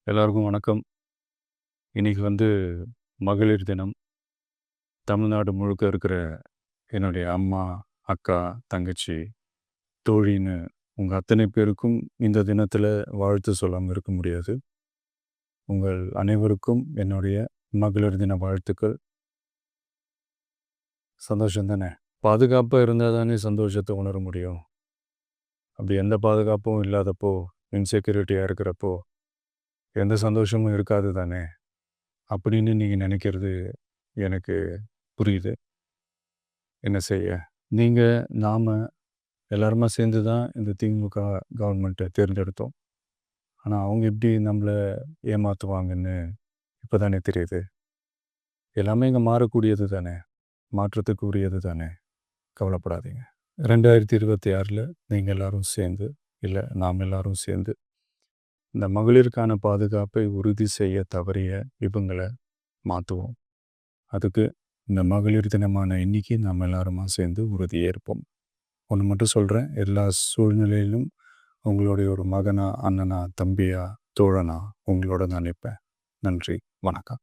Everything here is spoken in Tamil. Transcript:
எல்லாருக்கும் வணக்கம். இன்னைக்கு மகளிர் தினம். தமிழ்நாடு முழுக்க இருக்கிற என்னுடைய அம்மா, அக்கா, தங்கச்சி, தோழின்னு உங்க அத்தனை பேருக்கும் இந்த தினத்தில வாழ்த்து சொல்லாம இருக்க முடியாது. உங்கள் அனைவருக்கும் என்னுடைய மகளிர் தின வாழ்த்துக்கள். சந்தோஷம் தானே! பாதுகாப்பா இருந்தா தானே சந்தோஷத்த உணர முடியும். அப்படி எந்த பாதுகாப்பும் இல்லாதப்போ, இன்செக்யூரிட்டியா இருக்கிறப்போ, எந்த சந்தோஷமும் இருக்காது தானே! அப்படின்னு நீங்க நினைக்கிறது எனக்கு புரியுது. என்ன செய்ய? நீங்க, நாம எல்லாருமா சேர்ந்து தான் இந்த திமுக கவர்மெண்ட்டை தேர்ந்தெடுத்தோம். ஆனா, அவங்க எப்படி நம்மள ஏமாத்துவாங்கன்னு இப்ப தானே தெரியுது. எல்லாமே இங்க மாறக்கூடியது தானே! மாற்றத்துக்கு உரியது தானே! கவலைப்படாதீங்க. 2026ல நீங்க எல்லாரும் சேர்ந்து, இல்ல நாம் எல்லாரும் சேர்ந்து, இந்த மகளிருக்கான பாதுகாப்பை உறுதி செய்ய தவறிய இவங்கள மாத்துவோம். அதுக்கு இந்த மகளிர் தினமான இன்னைக்கு நாம் எல்லாருமா சேர்ந்து உறுதியேற்போம். ஒன்று மட்டும் சொல்கிறேன், எல்லா சூழ்நிலையிலும் உங்களுடைய ஒரு மகனா, அண்ணனா, தம்பியா, தோழனா உங்களோட நான் நிற்பேன். நன்றி, வணக்கம்.